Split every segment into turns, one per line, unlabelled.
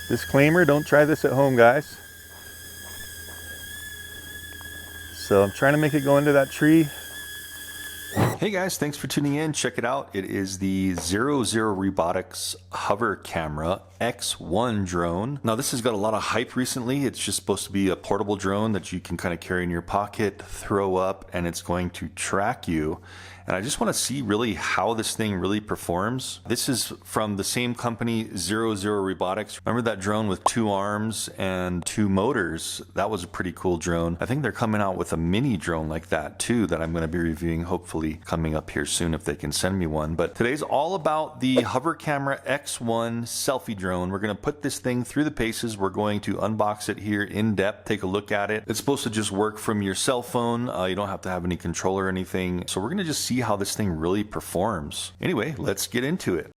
Disclaimer, don't try this at home, guys. So I'm trying to make it go into that tree. Hey guys, thanks for tuning in. Check it out. It is the 00 Robotics Hover Camera X1 drone. Now this has got a lot of hype recently. It's just supposed to be a portable drone that you can kind of carry in your pocket, throw up, and it's going to track you. And I just want to see really how this thing really performs. This is from the same company, 00 Robotics. Remember that drone with 2 arms and 2 motors? That was a pretty cool drone. I think they're coming out with a mini drone like that too, that I'm going to be reviewing hopefully coming up here soon if they can send me one. But today's all about the Hover Camera X1 selfie drone. We're going to put this thing through the paces. We're going to unbox it here in depth, take a look at it. It's supposed to just work from your cell phone. You don't have to have any controller or anything. So we're going to just see how this thing really performs. Anyway, let's get into it.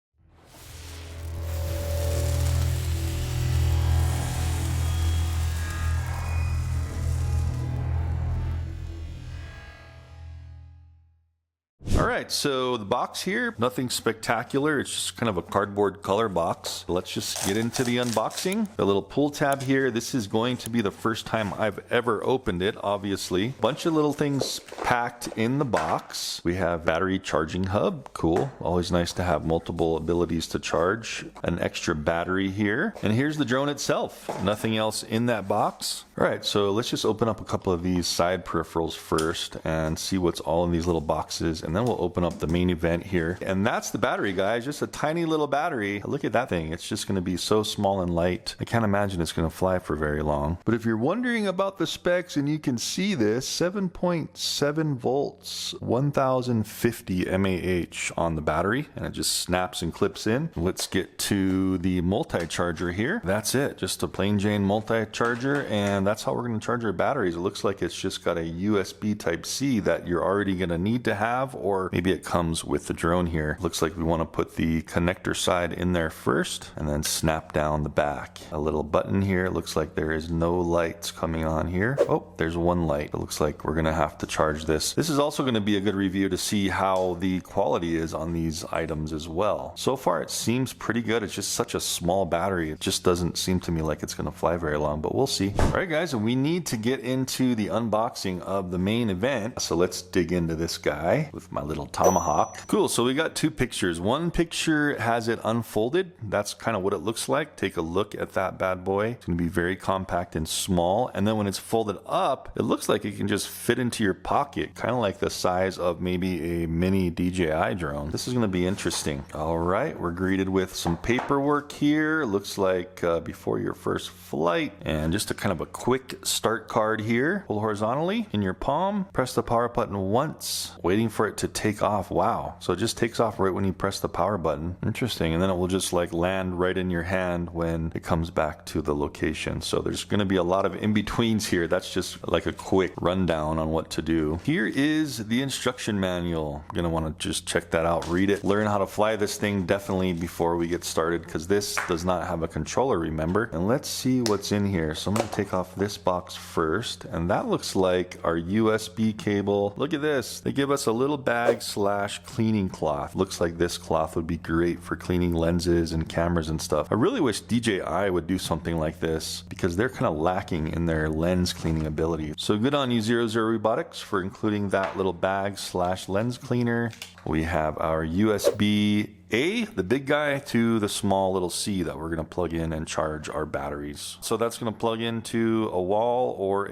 Alright, so the box here, nothing spectacular. It's just kind of a cardboard color box. Let's just get into the unboxing. The little pull tab here, this is going to be the first time I've ever opened it, obviously. Bunch of little things packed in the box. We have battery charging hub, cool. Always nice to have multiple abilities to charge. An extra battery here. And here's the drone itself. Nothing else in that box. Alright, so let's just open up a couple of these side peripherals first and see what's all in these little boxes, and then we'll open up the main event here. And that's the battery, guys. Just a tiny little battery. Look at that thing. It's just going to be so small and light. I can't imagine it's going to fly for very long. But if you're wondering about the specs, and you can see this, 7.7 volts, 1050 mAh on the battery, and it just snaps and clips in. Let's get to the multi-charger here. That's it. Just a plain Jane multi-charger, and that's how we're going to charge our batteries. It looks like it's just got a USB Type-C that you're already going to need to have, or maybe it comes with the drone here. Looks like we want to put the connector side in there first and then snap down the back. A little button here. Looks like there is no lights coming on here. Oh, there's one light. It looks like we're going to have to charge this. This is also going to be a good review to see how the quality is on these items as well. So far it seems pretty good. It's just such a small battery. It just doesn't seem to me like it's going to fly very long, but we'll see. All right guys, we need to get into the unboxing of the main event. So let's dig into this guy with my little tomahawk. Cool, so we got 2 pictures. One picture has it unfolded. That's kind of what it looks like. Take a look at that bad boy. It's going to be very compact and small. And then when it's folded up, it looks like it can just fit into your pocket, kind of like the size of maybe a mini DJI drone. This is going to be interesting. All right, we're greeted with some paperwork here. Looks like before your first flight, and just a kind of a quick start card here. Pull horizontally in your palm, press the power button once, waiting for it to take off. Wow, so it just takes off right when you press the power button. Interesting. And then it will just like land right in your hand when it comes back to the location. So there's going to be a lot of in-betweens here. That's just like a quick rundown on what to do. Here is the instruction manual. You're going to want to just check that out, read it, learn how to fly this thing definitely before we get started, because this does not have a controller, remember. And let's see what's in here. So I'm going to take off this box first, and that looks like our USB cable. Look at this. They give us a little bag / cleaning cloth. Looks like this cloth would be great for cleaning lenses and cameras and stuff. I really wish DJI would do something like this, because they're kind of lacking in their lens cleaning ability. So good on you, 00 Robotics, for including that little bag / lens cleaner. We have our USB A, the big guy, to the small little C that we're going to plug in and charge our batteries. So that's going to plug into a wall or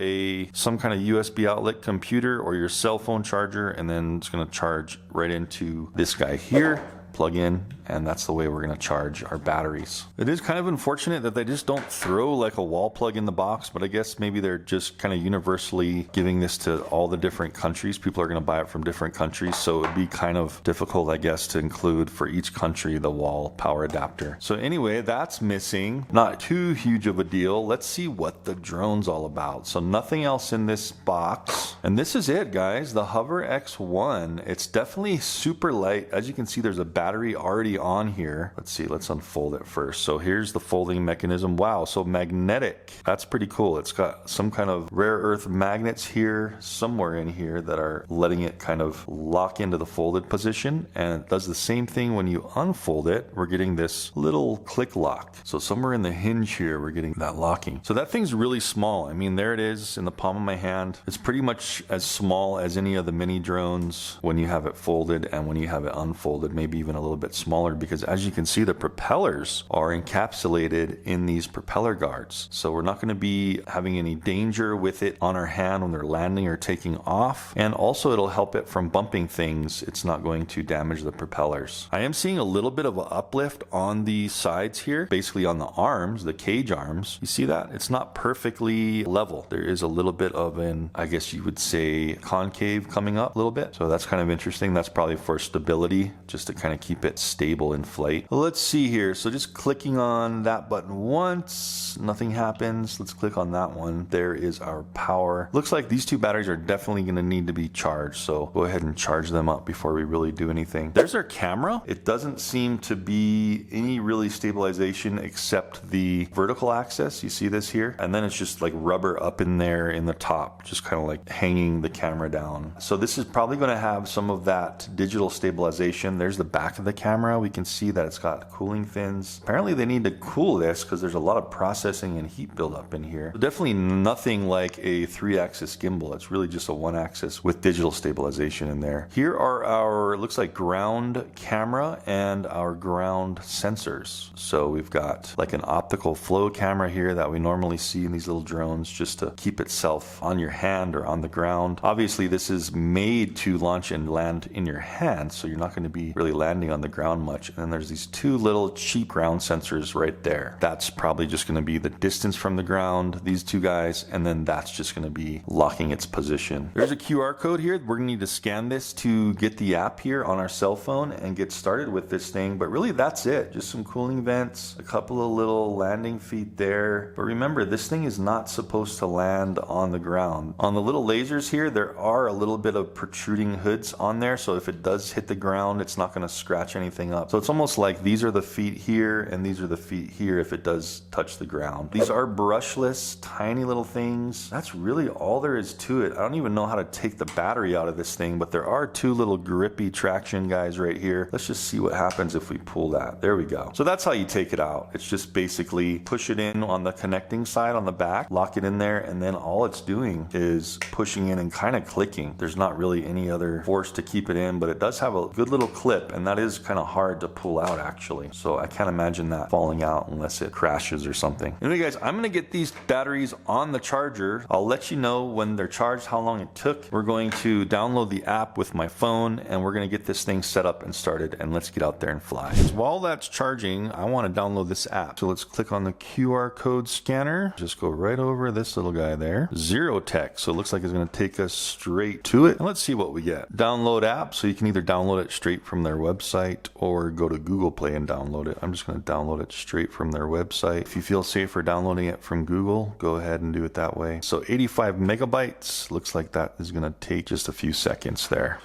some kind of USB outlet computer or your cell phone charger, and then it's going to charge right into this guy here. Plug in, and that's the way we're going to charge our batteries. It is kind of unfortunate that they just don't throw like a wall plug in the box, but I guess maybe they're just kind of universally giving this to all the different countries. People are going to buy it from different countries, so it would be kind of difficult, I guess, to include for each country the wall power adapter. So anyway, that's missing. Not too huge of a deal. Let's see what the drone's all about. So nothing else in this box, and this is it, guys. The Hover X1. It's definitely super light. As you can see, there's a battery battery already on here. Let's see, let's unfold it first. So here's the folding mechanism. Wow, so magnetic. That's pretty cool. It's got some kind of rare earth magnets here, somewhere in here, that are letting it kind of lock into the folded position. And it does the same thing when you unfold it. We're getting this little click lock. So somewhere in the hinge here, we're getting that locking. So that thing's really small. I mean, there it is in the palm of my hand. It's pretty much as small as any of the mini drones when you have it folded and when you have it unfolded, maybe even a little bit smaller, because as you can see, the propellers are encapsulated in these propeller guards. So we're not going to be having any danger with it on our hand when they're landing or taking off. And also it'll help it from bumping things. It's not going to damage the propellers. I am seeing a little bit of an uplift on the sides here, basically on the arms, the cage arms. You see that? It's not perfectly level. There is a little bit of an, I guess you would say, concave coming up a little bit. So that's kind of interesting. That's probably for stability, just to kind of keep it stable in flight. Let's see here. So just clicking on that button once, nothing happens. Let's click on that one. There is our power. Looks like these two batteries are definitely going to need to be charged. So go ahead and charge them up before we really do anything. There's our camera. It doesn't seem to be any really stabilization except the vertical axis. You see this here? And then it's just like rubber up in there in the top, just kind of like hanging the camera down. So this is probably going to have some of that digital stabilization. There's the back of the camera. We can see that it's got cooling fins. Apparently they need to cool this because there's a lot of processing and heat buildup in here. So definitely nothing like a 3-axis gimbal. It's really just a 1-axis with digital stabilization in there. Here are our, looks like ground camera and our ground sensors. So we've got like an optical flow camera here that we normally see in these little drones just to keep itself on your hand or on the ground. Obviously this is made to launch and land in your hand, so you're not going to be really landing on the ground much. And then there's these two little cheap ground sensors right there. That's probably just going to be the distance from the ground, these two guys, and then that's just going to be locking its position. There's a QR code here. We're going to need to scan this to get the app here on our cell phone and get started with this thing. But really that's it. Just some cooling vents, a couple of little landing feet there. But remember, this thing is not supposed to land on the ground. On the little lasers here, there are a little bit of protruding hoods on there. So if it does hit the ground, it's not going to scratch anything up. So it's almost like these are the feet here and these are the feet here if it does touch the ground. These are brushless, tiny little things. That's really all there is to it. I don't even know how to take the battery out of this thing, but there are two little grippy traction guys right here. Let's just see what happens if we pull that. There we go. So that's how you take it out. It's just basically push it in on the connecting side on the back, lock it in there, and then all it's doing is pushing in and kind of clicking. There's not really any other force to keep it in, but it does have a good little clip, and that is kind of hard to pull out actually. So I can't imagine that falling out unless it crashes or something. Anyway guys, I'm gonna get these batteries on the charger. I'll let you know when they're charged, how long it took. We're going to download the app with my phone and we're gonna get this thing set up and started, and let's get out there and fly. So while that's charging, I want to download this app. So let's click on the QR code scanner. Just go right over this little guy there. Zero tech. So it looks like it's going to take us straight to it. And let's see what we get. Download app. So you can either download it straight from their website or go to Google Play and download it. I'm just going to download it straight from their website. If you feel safer downloading it from Google, go ahead and do it that way. So 85 megabytes. Looks like that is going to take just a few seconds there.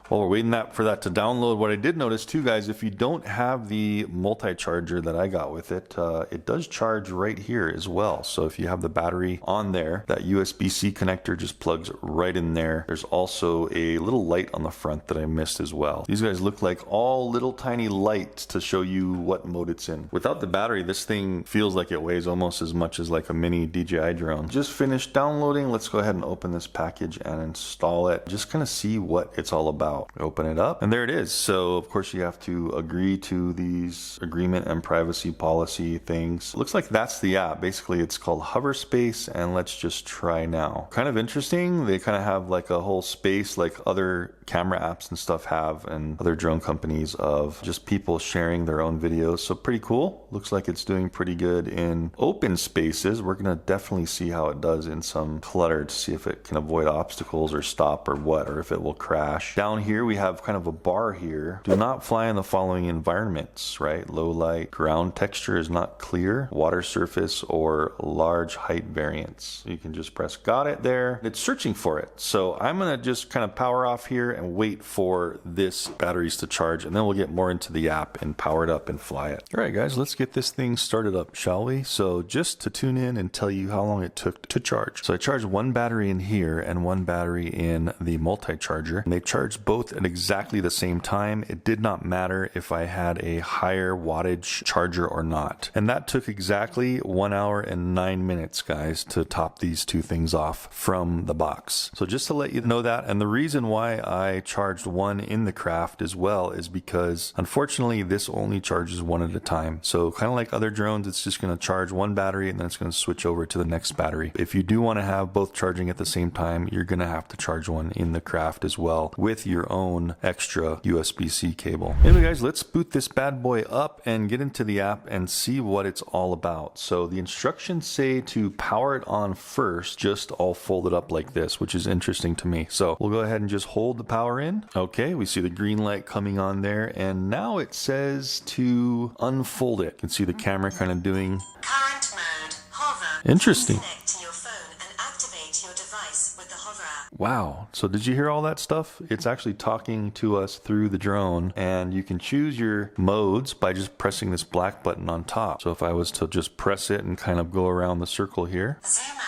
While we're waiting for that to download, what I did notice too, guys, if you don't have the multi-charger that I got with it, it does charge right here as well. So if you have the battery on there, that USB-C connector just plugs right in there. There's also a little light on the front that I missed as well. These guys look like all little tiny lights to show you what mode it's in. Without the battery, this thing feels like it weighs almost as much as like a mini DJI drone. Just finished downloading. Let's go ahead and open this package and install it. Just kind of see what it's all about. Open it up and there it is. So of course you have to agree to these agreement and privacy policy things. Looks like that's the app. Basically it's called Hoverspace, and let's just try now. Kind of interesting. They kind of have like a whole space like other camera apps and stuff have, and other drone companies, of just people sharing their own videos. So pretty cool. Looks like it's doing pretty good in open spaces. We're gonna definitely see how it does in some clutter to see if it can avoid obstacles or stop or what, or if it will crash. Down here we have kind of a bar here. Do not fly in the following environments, right? Low light, ground texture is not clear, water surface, or large height variance. You can just press got it there. It's searching for it. So I'm gonna just kind of power off here and wait for this batteries to charge, and then we'll get more into the app and power it up and fly it. All right, guys, let's get this thing started up, shall we? So just to tune in and tell you how long it took to charge. So I charged one battery in here and one battery in the multi-charger, and they charged both at exactly the same time. It did not matter if I had a higher wattage charger or not. And that took exactly 1 hour and 9 minutes, guys, to top these two things off from the box. So just to let you know that, and the reason why I charged one in the craft as well is because unfortunately this only charges one at a time. So kind of like other drones, it's just going to charge one battery and then it's going to switch over to the next battery. If you do want to have both charging at the same time, you're going to have to charge one in the craft as well with your own extra USB-C cable. Anyway, guys, let's boot this bad boy up and get into the app and see what it's all about. So the instructions say to power it on first, just all folded up like this, which is interesting to me. So we'll go ahead and just hold the power in. Okay, we see the green light coming on there, and now it says to unfold it. You can see the camera kind of doing
current mode, hover.
Interesting.
Connect to your phone and activate your device with the HoverAir.
Wow. So did you hear all that stuff? It's actually talking to us through the drone, and you can choose your modes by just pressing this black button on top. So if I was to just press it and kind of go around the circle here.
Zoom out.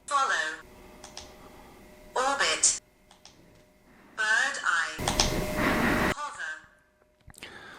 Follow. Orbit. Bird eye. Hover.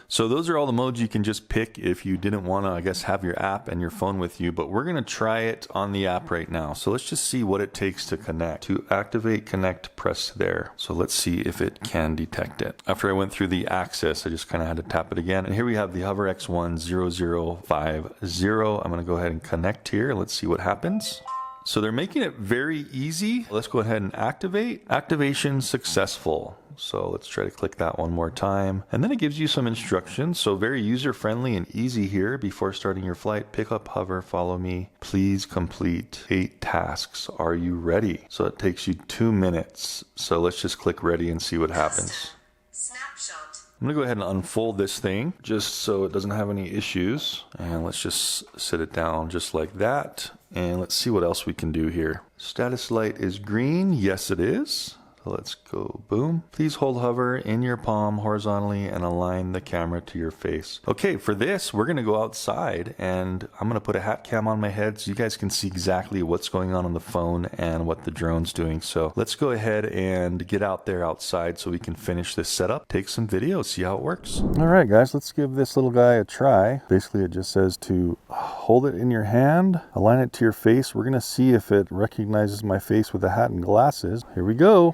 So those are all the modes you can just pick if you didn't want to, I guess, have your app and your phone with you, but we're going to try it on the app right now. So let's just see what it takes to connect. To activate connect, press there. So let's see if it can detect it. After I went through the access, I just kind of had to tap it again. And here we have the Hover X10050. I'm going to go ahead and connect here. Let's see what happens. So they're making it very easy. Let's go ahead and activate. Activation successful. So let's try to click that one more time. And then it gives you some instructions. So very user-friendly and easy here. Before starting your flight, pick up hover, follow me. Please complete 8 tasks. Are you ready? So it takes you 2 minutes. So let's just click ready and see what happens.
Snapshot.
I'm gonna go ahead and unfold this thing just so it doesn't have any issues. And let's just sit it down just like that. And let's see what else we can do here. Status light is green. Yes, it is. So let's go boom. Please hold hover in your palm horizontally and align the camera to your face. Okay, for this, we're gonna go outside and I'm gonna put a hat cam on my head so you guys can see exactly what's going on the phone and what the drone's doing. So let's go ahead and get out there outside so we can finish this setup, take some video, see how it works. All right, guys, let's give this little guy a try. Basically, it just says to hold it in your hand, align it to your face. We're gonna see if it recognizes my face with a hat and glasses. Here we go.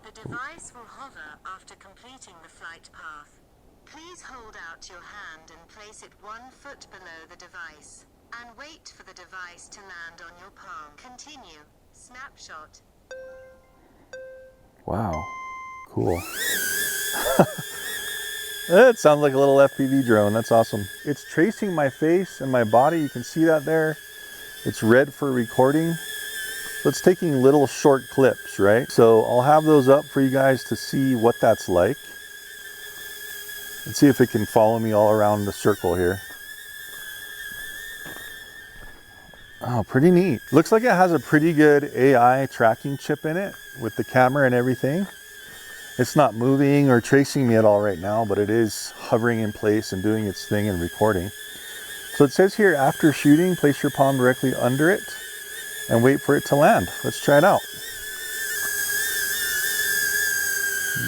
The device will hover after completing the flight path. Please hold out your hand and place it 1 foot below the device. And wait for the device to land on your palm. Continue. Snapshot.
Wow, cool. That sounds like a little FPV drone. That's awesome. It's tracing my face and my body. You can see that there. It's red for recording. So it's taking little short clips, right? So I'll have those up for you guys to see what that's like. Let's see if it can follow me all around the circle here. Oh, pretty neat. Looks like it has a pretty good AI tracking chip in it with the camera and everything. It's not moving or tracing me at all right now, but it is hovering in place and doing its thing and recording. So it says here, after shooting, place your palm directly under it and wait for it to land. Let's try it out.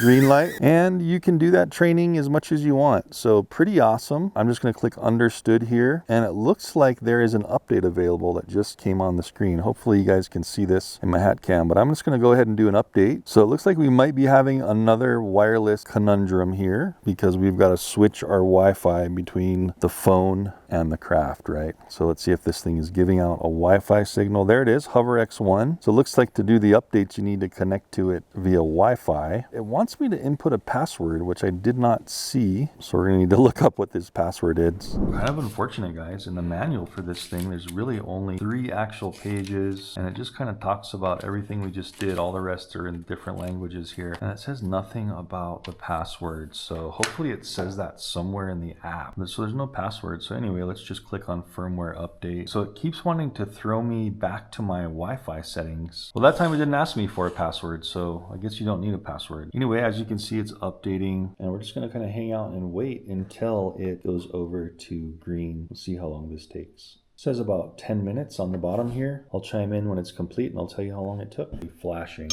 Green light, and you can do that training as much as you want. So pretty awesome. I'm just going to click understood here, and it looks like there is an update available that just came on the screen. Hopefully you guys can see this in my hat cam, but I'm just going to go ahead and do an update. So it looks like we might be having another wireless conundrum here because we've got to switch our Wi-Fi between the phone and the craft, right? So let's see if this thing is giving out a Wi-Fi signal. There it is, Hover X1. So it looks like to do the updates, you need to connect to it via Wi-Fi. It wants me to input a password, which I did not see. So we're gonna need to look up what this password is. Kind of unfortunate, guys. In the manual for this thing, there's really only 3 actual pages, and it just kind of talks about everything we just did. All the rest are in different languages here. And it says nothing about the password. So hopefully it says that somewhere in the app. So there's no password. So anyway, let's just click on firmware update. So it keeps wanting to throw me back to my Wi-Fi settings. Well, that time it didn't ask me for a password, so I guess you don't need a password. Anyway, as you can see, it's updating, and we're just gonna kind of hang out and wait until it goes over to green. We'll see how long this takes. It says about 10 minutes on the bottom here. I'll chime in when it's complete and I'll tell you how long it took. Flashing.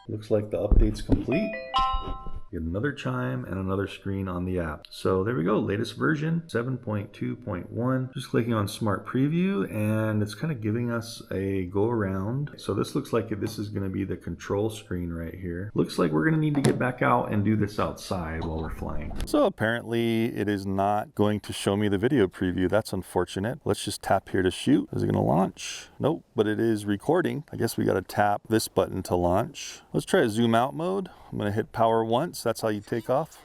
Looks like the update's complete. Get another chime and another screen on the app. So there we go, latest version 7.2.1. Just clicking on Smart Preview and it's kind of giving us a go around. So this looks like this is going to be the control screen right here. Looks like we're going to need to get back out and do this outside while we're flying. So apparently it is not going to show me the video preview. That's unfortunate. Let's just tap here to shoot. Is it going to launch? Nope, but it is recording. I guess we got to tap this button to launch. Let's try zoom out mode. I'm going to hit power once. That's how you take off.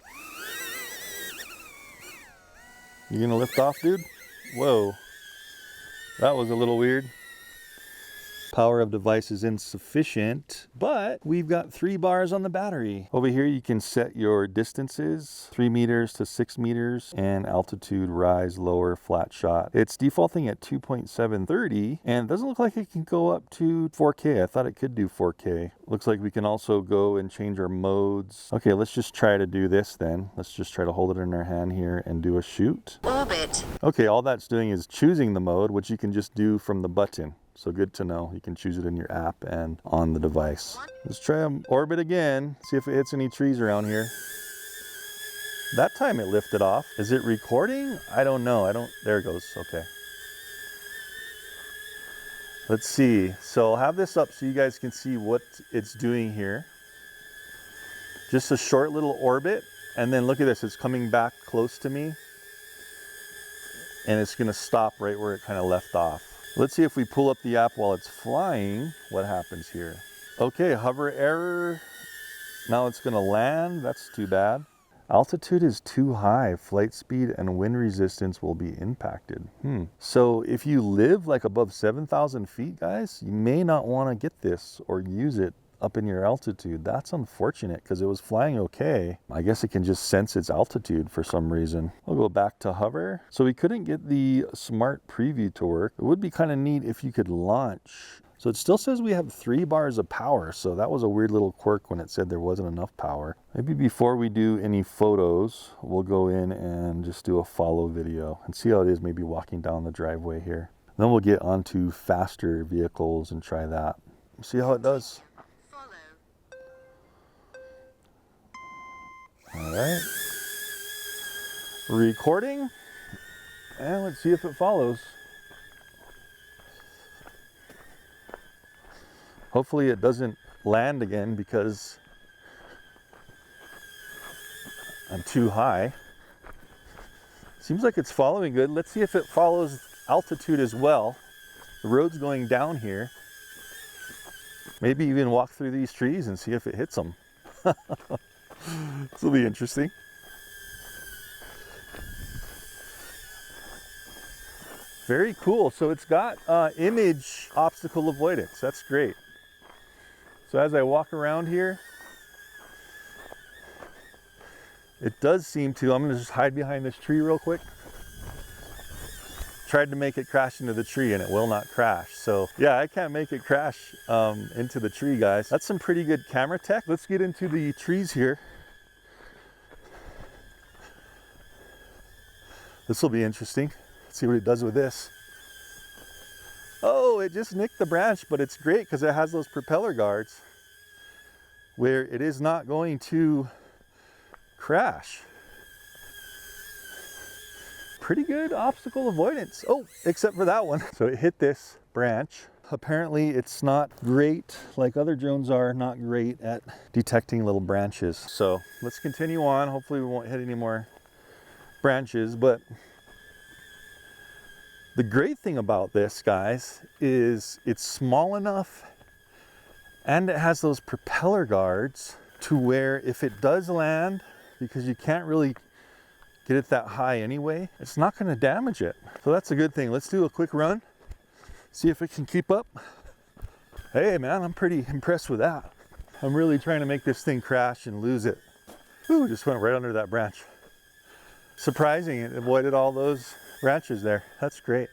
You going to lift off, dude? Whoa. That was a little weird. Power of device is insufficient, but we've got 3 bars on the battery. Over here you can set your distances, 3 meters to 6 meters, and altitude, rise, lower, flat shot. It's defaulting at 2.730, and it doesn't look like it can go up to 4K. I thought it could do 4K. Looks like we can also go and change our modes. Okay, let's just try to do this then. Let's just try to hold it in our hand here and do a shoot.
Orbit.
Okay, all that's doing is choosing the mode, which you can just do from the button. So good to know. You can choose it in your app and on the device. Let's try orbit again. See if it hits any trees around here. That time it lifted off. Is it recording? I don't know. There it goes. Okay. Let's see. So I'll have this up so you guys can see what it's doing here. Just a short little orbit. And then look at this. It's coming back close to me. And it's going to stop right where it kind of left off. Let's see if we pull up the app while it's flying, what happens here. Okay, hover error. Now it's gonna land, that's too bad. Altitude is too high. Flight speed and wind resistance will be impacted. So if you live like above 7,000 feet, guys, you may not wanna get this or use it up in your altitude. That's unfortunate because it was flying okay. I guess it can just sense its altitude for some reason. I'll go back to hover. So we couldn't get the smart preview to work. It would be kind of neat if you could launch. So it still says we have 3 bars of power. So that was a weird little quirk when it said there wasn't enough power. Maybe before we do any photos, we'll go in and just do a follow video and see how it is maybe walking down the driveway here. Then we'll get onto faster vehicles and try that. See how it does. All right, recording, and let's see if it follows. Hopefully it doesn't land again because I'm too high. Seems like it's following good. Let's see if it follows altitude as well. The road's going down here. Maybe even walk through these trees and see if it hits them. This will be interesting. Very cool. So it's got image obstacle avoidance. That's great. So as I walk around here, it does seem to, I'm going to just hide behind this tree real quick. Tried to make it crash into the tree and it will not crash. So yeah, I can't make it crash into the tree, guys. That's some pretty good camera tech. Let's get into the trees here. This will be interesting. Let's see what it does with this. Oh, it just nicked the branch, but it's great because it has those propeller guards where it is not going to crash. Pretty good obstacle avoidance. Oh, except for that one. So it hit this branch. Apparently it's not great, like other drones are, not great at detecting little branches. So let's continue on. Hopefully we won't hit any more branches, but The great thing about this, guys, is it's small enough and it has those propeller guards to where if it does land, because you can't really get it that high anyway, it's not going to damage it. So that's a good thing. Let's do a quick run, see if it can keep up. Hey man, I'm pretty impressed with that. I'm really trying to make this thing crash and lose it. Ooh, just went right under that branch. Surprising, it avoided all those branches there. That's great.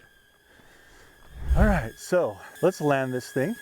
All right, so let's land this thing.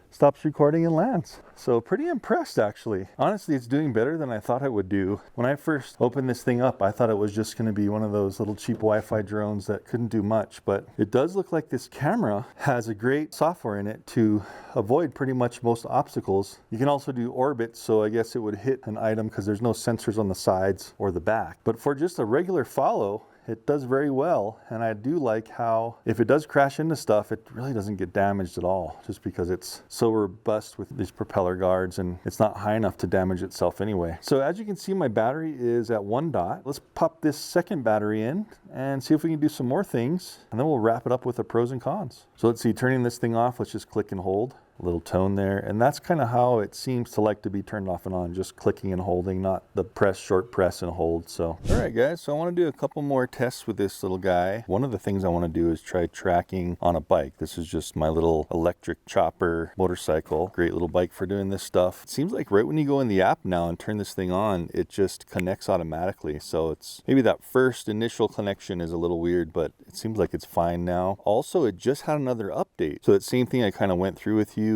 Stops recording and lands. So pretty impressed actually. Honestly, it's doing better than I thought it would do. When I first opened this thing up, I thought it was just gonna be one of those little cheap Wi-Fi drones that couldn't do much, but it does look like this camera has a great software in it to avoid pretty much most obstacles. You can also do orbit, so I guess it would hit an item because there's no sensors on the sides or the back. But for just a regular follow, it does very well, and I do like how if it does crash into stuff, it really doesn't get damaged at all, just because it's so robust with these propeller guards and it's not high enough to damage itself anyway. So as you can see, my battery is at 1 dot. Let's pop this second battery in and see if we can do some more things, and then we'll wrap it up with the pros and cons. So let's see, turning this thing off, let's just click and hold. A little tone there, and that's kind of how it seems to like to be turned off and on, just clicking and holding, not the short press and hold. So all right guys, so I want to do a couple more tests with this little guy. One of the things I want to do is try tracking on a bike. This is just my little electric chopper motorcycle. Great little bike for doing this stuff. It seems like right when you go in the app now and turn this thing on, it just connects automatically. So it's maybe that first initial connection is a little weird, but it seems like it's fine now. Also, it just had another update, so that same thing I kind of went through with you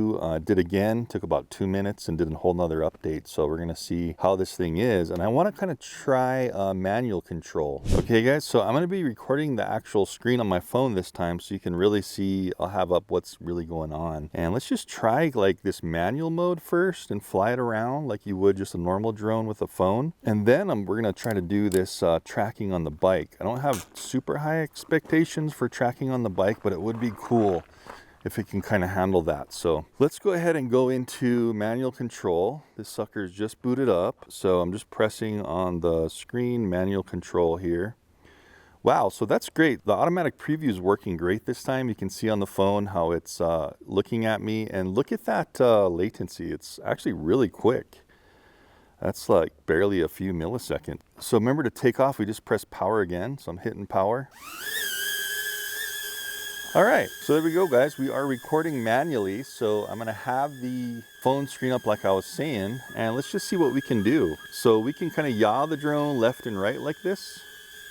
did again, took about 2 minutes and did a whole nother update. So we're gonna see how this thing is, and I want to kind of try manual control. Okay guys, so I'm going to be recording the actual screen on my phone this time, so you can really see, I'll have up what's really going on. And let's just try like this manual mode first and fly it around like you would just a normal drone with a phone, and then we're going to try to do this tracking on the bike. I don't have super high expectations for tracking on the bike, but it would be cool if it can kind of handle that. So let's go ahead and go into manual control. This sucker is just booted up, so I'm just pressing on the screen manual control here. Wow, so that's great. The automatic preview is working great this time. You can see on the phone how it's looking at me, and look at that latency. It's actually really quick. That's like barely a few milliseconds. So remember, to take off, we just press power again. So I'm hitting power. All right, so there we go guys. We are recording manually, so I'm gonna have the phone screen up like I was saying, and let's just see what we can do. So we can kind of yaw the drone left and right like this.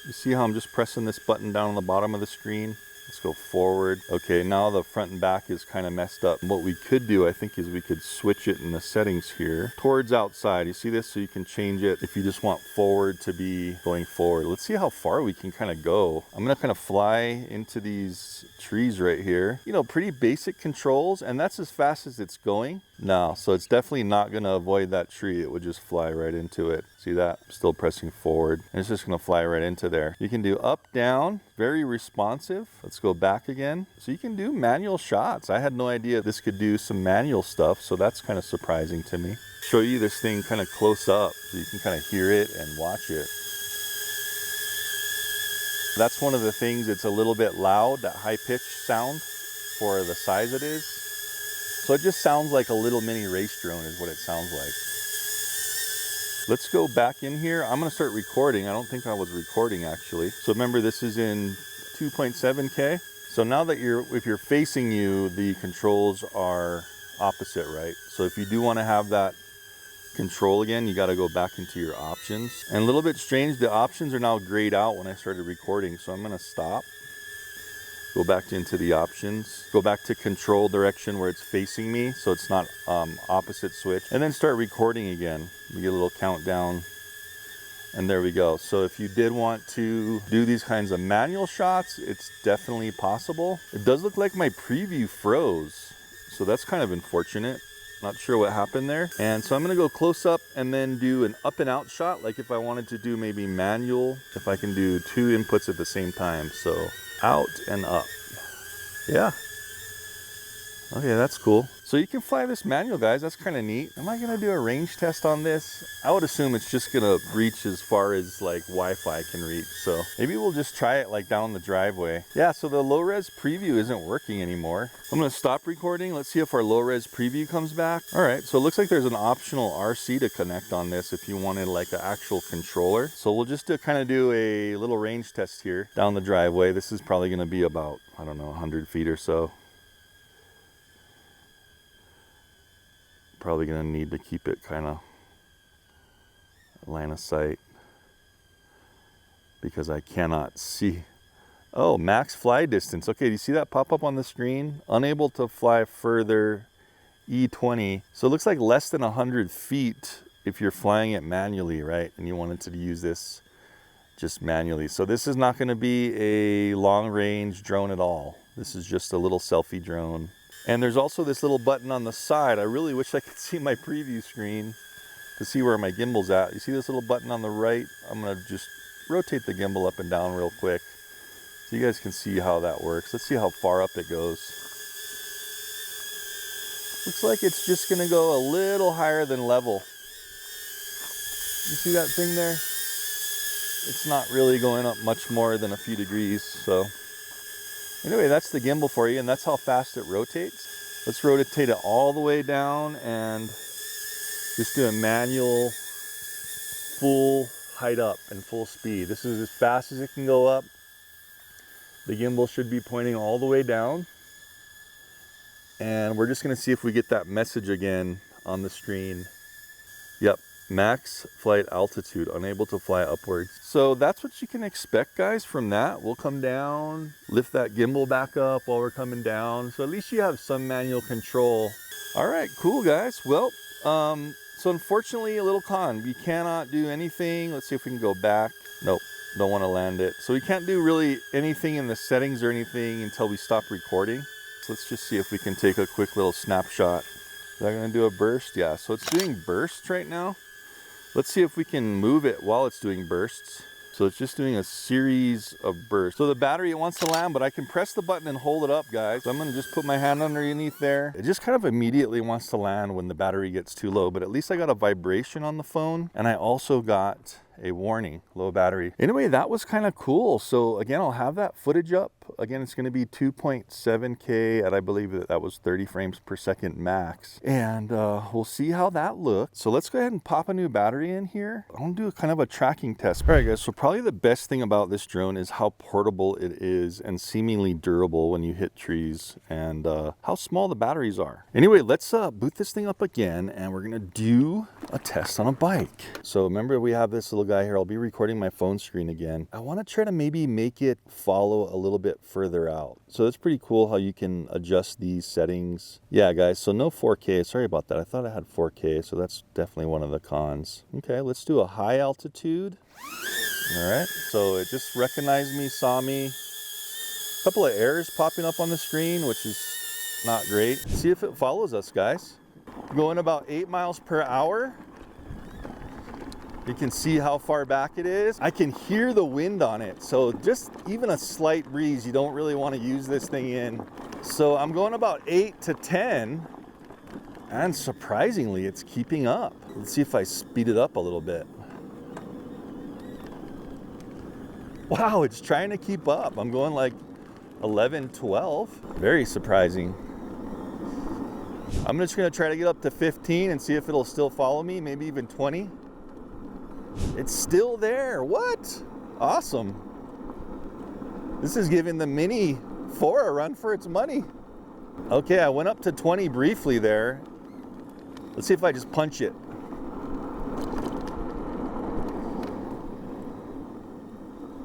You see how I'm just pressing this button down on the bottom of the screen? Let's go forward. Okay, now the front and back is kind of messed up. What we could do, I think, is we could switch it in the settings here towards outside. You see this? So you can change it if you just want forward to be going forward. Let's see how far we can kind of go. I'm gonna kind of fly into these trees right here. You know, pretty basic controls, and that's as fast as it's going. No, so it's definitely not gonna avoid that tree. It would just fly right into it. See that? Still pressing forward, and it's just gonna fly right into there. You can do up, down, very responsive. Let's go back again. So you can do manual shots. I had no idea this could do some manual stuff, so that's kind of surprising to me. Show you this thing kind of close up so you can kind of hear it and watch it. That's one of the things, it's a little bit loud, that high-pitched sound for the size it is. So it just sounds like a little mini race drone is what it sounds like. Let's go back in here. I'm gonna start recording. I don't think I was recording actually. So remember, this is in 2.7K. So now that if you're facing you, the controls are opposite, right? So if you do want to have that control again, you got to go back into your options. And a little bit strange, the options are now grayed out when I started recording. So I'm gonna stop. Go back into the options, go back to control direction where it's facing me, so it's not opposite switch, and then start recording again. We get a little countdown, and there we go. So if you did want to do these kinds of manual shots, it's definitely possible. It does look like my preview froze, so that's kind of unfortunate. Not sure what happened there. And so I'm gonna go close up and then do an up and out shot, like if I wanted to do maybe manual, if I can do 2 inputs at the same time. So out and up. Yeah, Okay, that's cool. So you can fly this manual, guys. That's kind of neat. Am I gonna do a range test on this? I would assume it's just gonna reach as far as like Wi-Fi can reach. So maybe we'll just try it like down the driveway. Yeah, so the low res preview isn't working anymore. I'm gonna stop recording. Let's see if our low res preview comes back. All right, so it looks like there's an optional RC to connect on this if you wanted like an actual controller. So we'll just kind of do a little range test here down the driveway. This is probably gonna be about, I don't know, 100 feet or so. Probably gonna need to keep it kind of line of sight because I cannot see. Oh, max fly distance. Okay, do you see that pop up on the screen? Unable to fly further, E20. So it looks like less than 100 feet if you're flying it manually, right? And you wanted to use this just manually. So this is not gonna be a long range drone at all. This is just a little selfie drone. And there's also this little button on the side. I really wish I could see my preview screen to see where my gimbal's at. You see this little button on the right? I'm gonna just rotate the gimbal up and down real quick so you guys can see how that works. Let's see how far up it goes. Looks like it's just gonna go a little higher than level. You see that thing there? It's not really going up much more than a few degrees, so. Anyway, that's the gimbal for you, and that's how fast it rotates. Let's rotate it all the way down and just do a manual full height up and full speed. This is as fast as it can go up. The gimbal should be pointing all the way down. And we're just gonna see if we get that message again on the screen. Yep. Max flight altitude, unable to fly upwards. So that's what you can expect, guys, from that. We'll come down, lift that gimbal back up while we're coming down. So at least you have some manual control. All right, cool, guys. Well, so unfortunately, a little con. We cannot do anything. Let's see if we can go back. Nope, don't want to land it. So we can't do really anything in the settings or anything until we stop recording. So let's just see if we can take a quick little snapshot. Is that gonna do a burst? Yeah, so it's doing bursts right now. Let's see if we can move it while it's doing bursts. So it's just doing a series of bursts. So the battery, it wants to land, but I can press the button and hold it up, guys. So I'm gonna just put my hand underneath there. It just kind of immediately wants to land when the battery gets too low, but at least I got a vibration on the phone, and I also got a warning, low battery. Anyway, that was kind of cool. So again, I'll have that footage up. Again, it's going to be 2.7K at, I believe that was 30 frames per second max. And we'll see how that looks. So let's go ahead and pop a new battery in here. I want to do a kind of a tracking test. All right, guys, so probably the best thing about this drone is how portable it is and seemingly durable when you hit trees, and how small the batteries are. Anyway, let's boot this thing up again, and we're going to do a test on a bike. So remember, we have this little guy here. I'll be recording my phone screen again. I want to try to maybe make it follow a little bit further out. So it's pretty cool how you can adjust these settings. Yeah, guys, so no 4K. Sorry about that. I thought I had 4K, so that's definitely one of the cons. Okay, let's do a high altitude. All right, so it just recognized me, saw me. A couple of errors popping up on the screen, which is not great. See if it follows us, guys. Going about 8 miles per hour. You can see how far back it is. I can hear the wind on it. So just even a slight breeze, you don't really want to use this thing in. So I'm going about 8 to 10. And surprisingly, it's keeping up. Let's see if I speed it up a little bit. Wow, it's trying to keep up. I'm going like 11, 12. Very surprising. I'm just gonna try to get up to 15 and see if it'll still follow me, maybe even 20. It's still there. What? Awesome. This is giving the Mini 4 a run for its money. Okay, I went up to 20 briefly there. Let's see if I just punch it.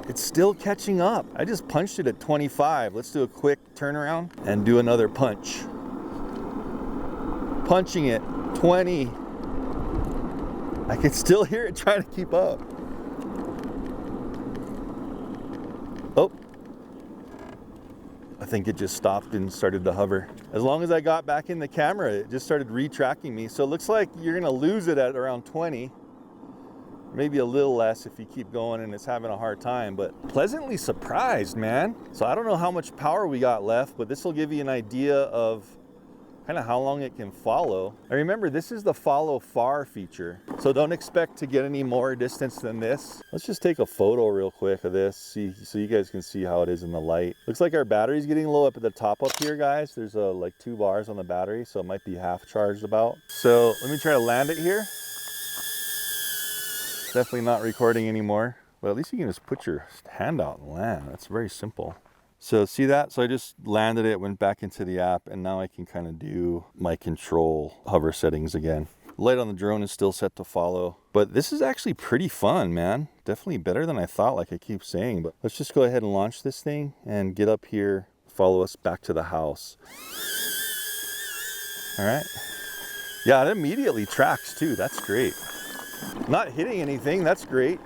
It's still catching up. I just punched it at 25. Let's do a quick turnaround and do another punch. Punching it, 20. I can still hear it trying to keep up. Oh, I think it just stopped and started to hover. As long as I got back in the camera, it just started retracking me. So it looks like you're gonna lose it at around 20. Maybe a little less if you keep going and it's having a hard time, but pleasantly surprised, man. So I don't know how much power we got left, but this will give you an idea of kind of how long it can follow. And remember, this is the follow far feature, so don't expect to get any more distance than this. Let's just take a photo real quick of this, so you guys can see how it is in the light. Looks like our battery's getting low up at the top up here, guys. There's like 2 bars on the battery, so it might be half charged about. So let me try to land it here. Definitely not recording anymore, but at least you can just put your hand out and land. That's very simple. So see that? So I just landed it, went back into the app, and now I can kind of do my control hover settings again. Light on the drone is still set to follow, but this is actually pretty fun, man. Definitely better than I thought, like I keep saying. But let's just go ahead and launch this thing and get up here, follow us back to the house. All right. Yeah, it immediately tracks too. That's great. Not hitting anything, that's great.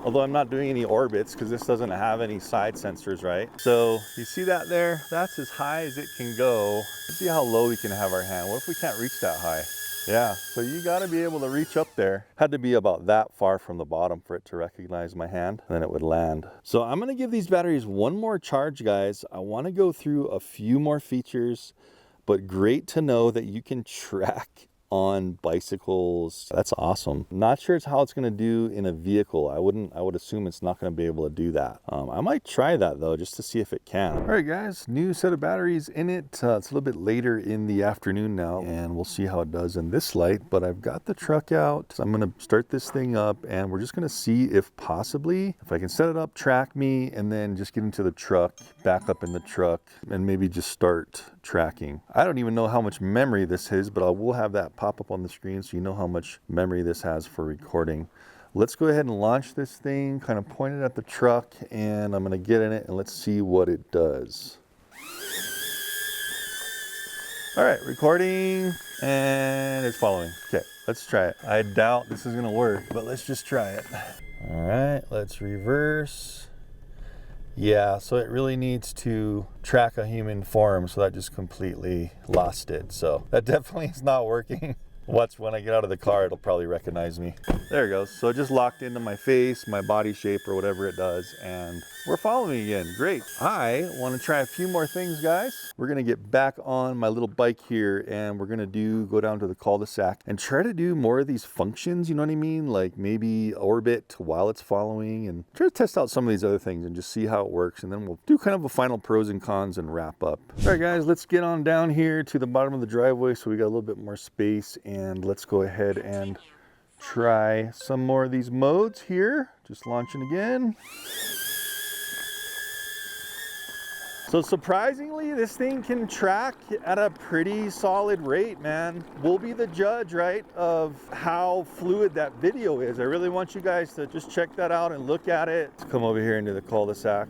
Although I'm not doing any orbits because this doesn't have any side sensors, right? So you see that there? That's as high as it can go. Let's see how low we can have our hand. What if we can't reach that high? Yeah, so you gotta be able to reach up there. Had to be about that far from the bottom for it to recognize my hand, and then it would land. So I'm gonna give these batteries one more charge, guys. I wanna go through a few more features, but great to know that you can track on bicycles. That's awesome. Not sure how it's going to do in a vehicle. I would assume it's not going to be able to do that. I might try that though, just to see if it can. All right guys, new set of batteries in it. It's a little bit later in the afternoon now, and we'll see how it does in this light, but I've got the truck out. So I'm going to start this thing up, and we're just going to see if possibly, if I can set it up, track me, and then just get into the truck, back up in the truck, and maybe just start tracking. I don't even know how much memory this is, but I will have that pop up on the screen so you know how much memory this has for recording. Let's go ahead and launch this thing, kind of point it at the truck, and I'm going to get in it and let's see what it does. All right, recording, and it's following. Okay, let's try it. I doubt this is going to work, but let's just try it. All right, let's reverse. Yeah, so it really needs to track a human form, so that just completely lost it. So that definitely is not working. Watch, when I get out of the car, it'll probably recognize me. There it goes. So it just locked into my face, my body shape, or whatever it does, and we're following again. Great. I want to try a few more things, guys. We're going to get back on my little bike here, and we're going to go down to the cul-de-sac and try to do more of these functions, you know what I mean? Like maybe orbit while it's following, and try to test out some of these other things and just see how it works, and then we'll do kind of a final pros and cons and wrap up. All right, guys, let's get on down here to the bottom of the driveway so we got a little bit more space, and let's go ahead and try some more of these modes here. Just launching again. So surprisingly, this thing can track at a pretty solid rate, man. We'll be the judge, right, of how fluid that video is. I really want you guys to just check that out and look at it. Let's come over here into the cul-de-sac,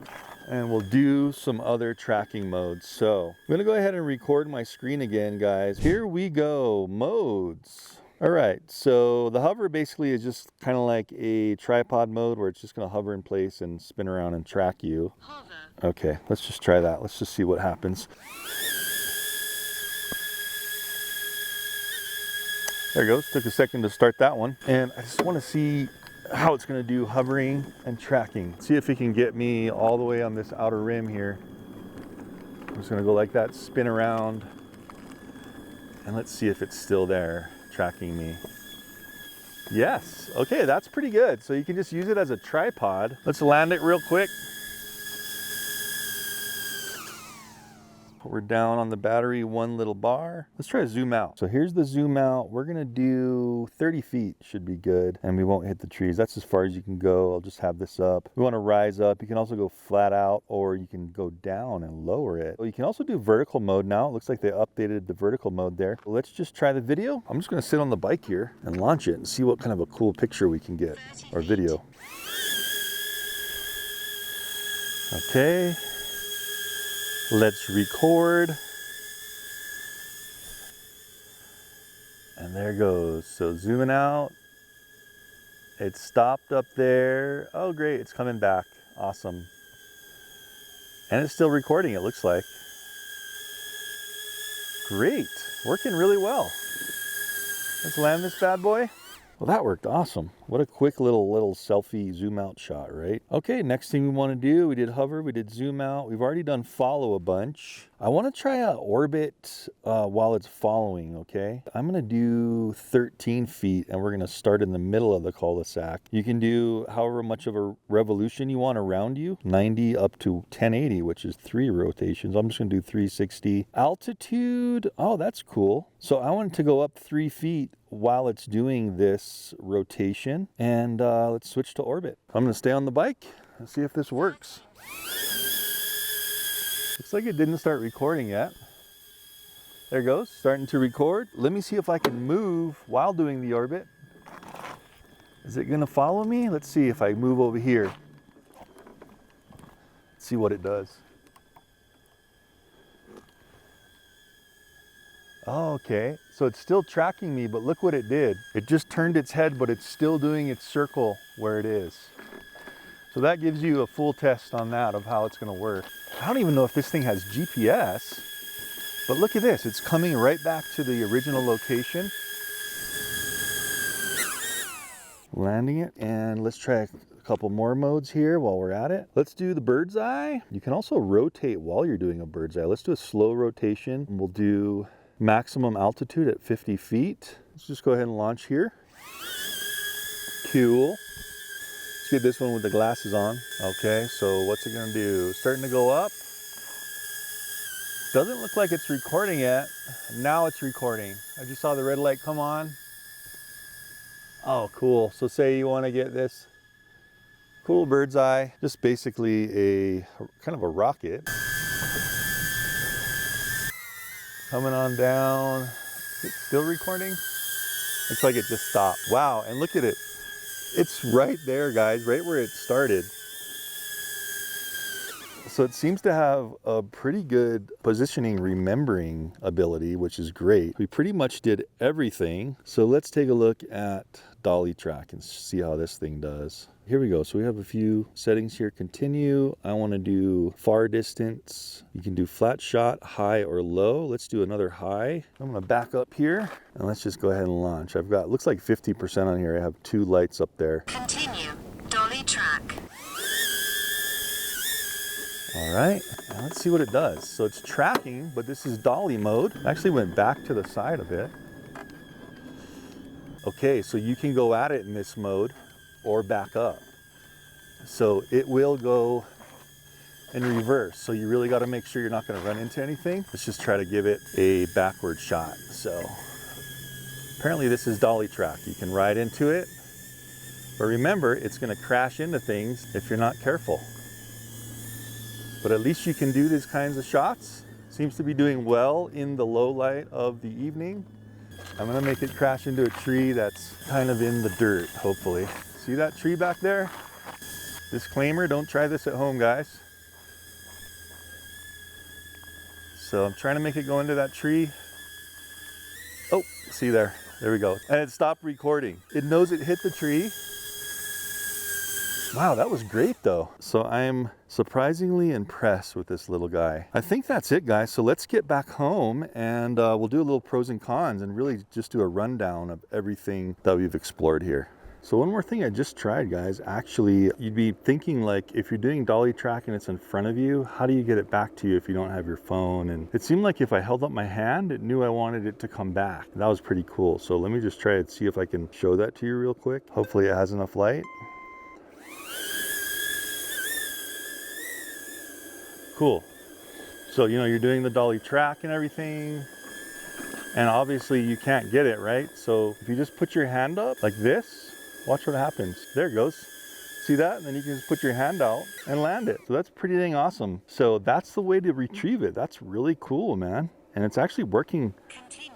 and we'll do some other tracking modes. So I'm gonna go ahead and record my screen again, guys. Here we go, modes. All right, so the hover basically is just kind of like a tripod mode where it's just gonna hover in place and spin around and track you.
Hover.
Okay, let's just try that. Let's just see what happens. There it goes. Took a second to start that one. And I just want to see how it's going to do hovering and tracking. See if it can get me all the way on this outer rim here. I'm just going to go like that, spin around, and let's see if it's still there tracking me. Yes. Okay, that's pretty good. So you can just use it as a tripod. Let's land it real quick. We're down on the battery, one little bar. Let's try to zoom out. So here's the zoom out. We're gonna do 30 feet, should be good. And we won't hit the trees. That's as far as you can go. I'll just have this up. We wanna rise up. You can also go flat out, or you can go down and lower it. You can also do vertical mode now. It looks like they updated the vertical mode there. Let's just try the video. I'm just gonna sit on the bike here and launch it and see what kind of a cool picture we can get, or video. Okay. Let's record. And there it goes. So zooming out. It stopped up there. Oh, great. It's coming back. Awesome. And it's still recording, it looks like. Great. Working really well. Let's land this bad boy. Well, that worked awesome. What a quick little selfie zoom out shot, right? Okay, next thing we want to do, we did hover, we did zoom out. We've already done follow a bunch. I want to try a orbit while it's following, okay? I'm going to do 13 feet and we're going to start in the middle of the cul-de-sac. You can do however much of a revolution you want around you, 90 up to 1080, which is 3 rotations. I'm just going to do 360. Altitude, oh, that's cool. So I want it to go up 3 feet while it's doing this rotation, and let's switch to orbit. I'm going to stay on the bike and see if this works. Looks like it didn't start recording yet. There it goes, starting to record. Let me see if I can move while doing the orbit. Is it going to follow me? Let's see if I move over here. Let's see what it does. Oh, okay, so it's still tracking me, but look what it did. It just turned its head, but it's still doing its circle where it is. So that gives you a full test on that of how it's going to work. I don't even know if this thing has GPS, but look at this. It's coming right back to the original location. Landing it, and let's try a couple more modes here while we're at it. Let's do the bird's eye. You can also rotate while you're doing a bird's eye. Let's do a slow rotation. We'll do maximum altitude at 50 feet. Let's just go ahead and launch here. Cool. Let's get this one with the glasses on. Okay, so what's it gonna do? Starting to go up. Doesn't look like it's recording yet. Now it's recording. I just saw the red light come on. Oh, cool. So say you want to get this cool bird's eye, just basically a kind of a rocket. Coming on down. Is it still recording? Looks like it just stopped. Wow, and look at it. It's right there, guys, right where it started. So it seems to have a pretty good positioning remembering ability, which is great. We pretty much did everything. So let's take a look at Dolly track and see how this thing does. Here we go. So we have a few settings here. Continue. I want to do far distance. You can do flat shot, high or low. Let's do another high. I'm going to back up here and let's just go ahead and launch. I've got, looks like 50% on here. I have 2 lights up there.
Continue. Dolly track.
All right, now let's see what it does. So it's tracking, but this is dolly mode. I actually went back to the side a bit. Okay, so you can go at it in this mode or back up. So it will go in reverse. So you really got to make sure you're not going to run into anything. Let's just try to give it a backward shot. So apparently this is dolly track. You can ride into it, but remember, it's going to crash into things if you're not careful. But at least you can do these kinds of shots. Seems to be doing well in the low light of the evening. I'm gonna make it crash into a tree that's kind of in the dirt, hopefully. See that tree back there? Disclaimer, don't try this at home, guys. So I'm trying to make it go into that tree. Oh, see there, there we go. And it stopped recording. It knows it hit the tree. Wow, that was great though. So I'm surprisingly impressed with this little guy. I think that's it, guys. So let's get back home and we'll do a little pros and cons and really just do a rundown of everything that we've explored here. So one more thing I just tried, guys. Actually, you'd be thinking like, if you're doing dolly track and it's in front of you, how do you get it back to you if you don't have your phone? And it seemed like if I held up my hand, it knew I wanted it to come back. That was pretty cool. So let me just try and see if I can show that to you real quick. Hopefully it has enough light. Cool. So, you know, you're doing the dolly track and everything, and obviously you can't get it, right? So if you just put your hand up like this, watch what happens. There it goes. See that? And then you can just put your hand out and land it. So that's pretty dang awesome. So that's the way to retrieve it. That's really cool, man. And it's actually working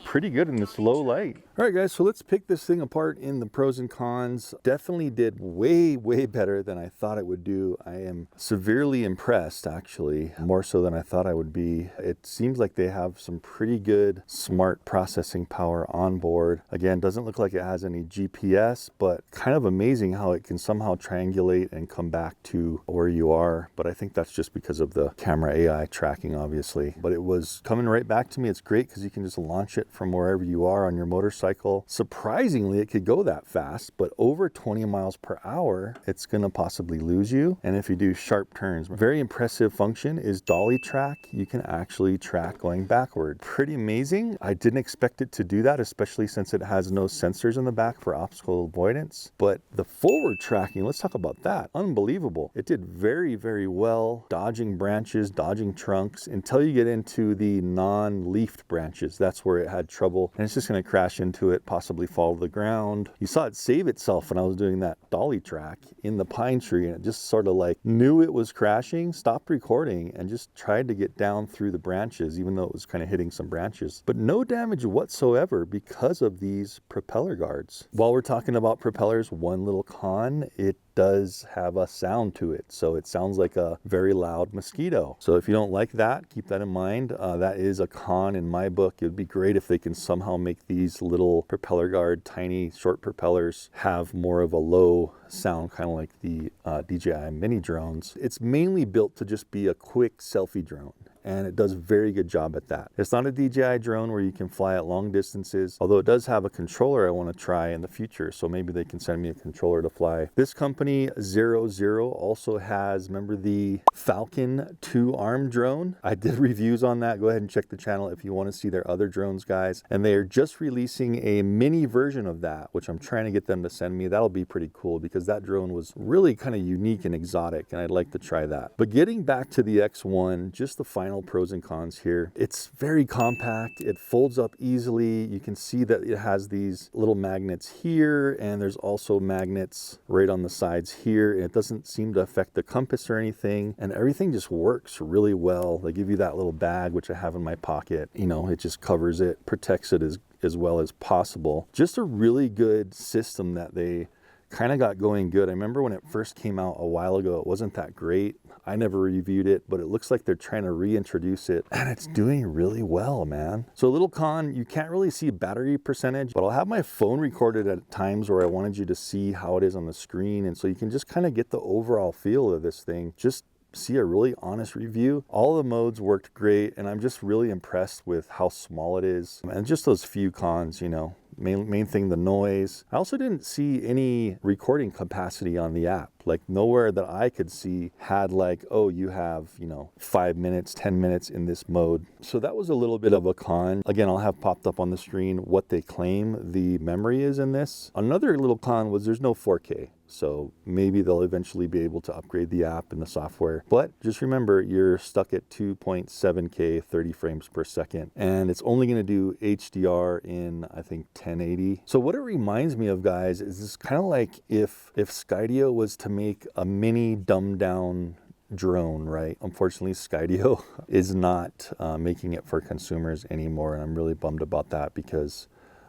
pretty good in this low light. All right, guys, so let's pick this thing apart in the pros and cons. Definitely did way better than I thought it would do. I am severely impressed, actually, more so than I thought I would be. It seems like they have some pretty good smart processing power on board. Again, doesn't look like it has any GPS, but kind of amazing how it can somehow triangulate and come back to where you are. But I think that's just because of the camera AI tracking, obviously. But it was coming right back to me. It's great because you can just launch it from wherever you are on your motorcycle. motorcycle. Surprisingly, it could go that fast, but over 20 miles per hour, it's gonna possibly lose you. And if you do sharp turns, very impressive function is Dolly track. You can actually track going backward. Pretty amazing. I didn't expect it to do that, especially since it has no sensors in the back for obstacle avoidance. But the forward tracking, let's talk about that. Unbelievable. It did very, very well, dodging branches, dodging trunks, until you get into the non-leafed branches. That's where it had trouble, and it's just going to crash into it, possibly fall to the ground. You saw it save itself when I was doing that Dolly track in the pine tree, and it just sort of like knew it was crashing, stopped recording, and just tried to get down through the branches, even though it was kind of hitting some branches. But no damage whatsoever because of these propeller guards. While we're talking about propellers, one little con, it does have a sound to it. So it sounds like a very loud mosquito. So if you don't like that, keep that in mind. That is a con in my book. It would be great if they can somehow make these little propeller guard, tiny short propellers have more of a low sound, kind of like the DJI mini drones. It's mainly built to just be a quick selfie drone, and it does a very good job at that. It's not a DJI drone where you can fly at long distances, although it does have a controller I want to try in the future, so maybe they can send me a controller to fly. This company, 00, also has, remember the Falcon 2-arm drone? I did reviews on that. Go ahead and check the channel if you want to see their other drones, guys. And they are just releasing a mini version of that, which I'm trying to get them to send me. That'll be pretty cool because that drone was really kind of unique and exotic, and I'd like to try that. But getting back to the X1, just the final pros and cons here. It's very compact. It folds up easily. You can see that it has these little magnets here, and there's also magnets right on the sides here, and it doesn't seem to affect the compass or anything, and everything just works really well. They give you that little bag, which I have in my pocket. You know, it just covers it, protects it as well as possible. Just a really good system that they kind of got going good. I remember when it first came out a while ago, it wasn't that great. I never reviewed it, but it looks like they're trying to reintroduce it, and it's doing really well, man. So a little con, you can't really see battery percentage, but I'll have my phone recorded at times where I wanted you to see how it is on the screen, and so you can just kind of get the overall feel of this thing. Just see a really honest review. All the modes worked great, and I'm just really impressed with how small it is, and just those few cons, you know. Main thing, the noise. I also didn't see any recording capacity on the app. Like nowhere that I could see had like, oh, you have, 5 minutes, 10 minutes in this mode. So that was a little bit of a con. Again, I'll have popped up on the screen what they claim the memory is in this. Another little con was there's no 4K. So maybe they'll eventually be able to upgrade the app and the software. But just remember, you're stuck at 2.7K, 30 frames per second. And it's only going to do HDR in, I think, 1080. So what it reminds me of, guys, is this kind of like if Skydio was to make a mini dumbed down drone, right? Unfortunately, Skydio is not making it for consumers anymore. And I'm really bummed about that because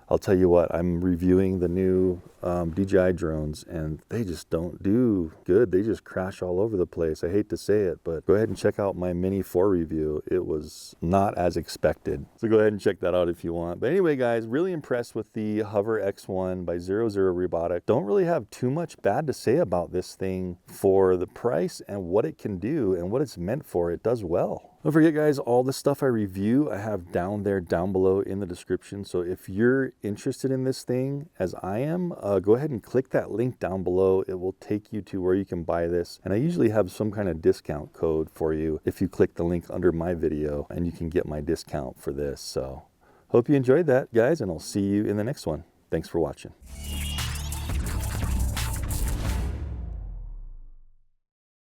I'll tell you what, I'm reviewing the new DJI drones, and they just don't do good. They just crash all over the place. I hate to say it, but go ahead and check out my Mini 4 review. It was not as expected. So go ahead and check that out if you want. But anyway, guys, really impressed with the Hover X1 by 00 Robotic. Don't really have too much bad to say about this thing for the price and what it can do and what it's meant for. It does well. Don't forget, guys, all the stuff I review, I have down below in the description. So if you're interested in this thing, as I am, go ahead and click that link down below. It will take you to where you can buy this. And I usually have some kind of discount code for you if you click the link under my video, and you can get my discount for this. So hope you enjoyed that, guys, and I'll see you in the next one. Thanks for watching.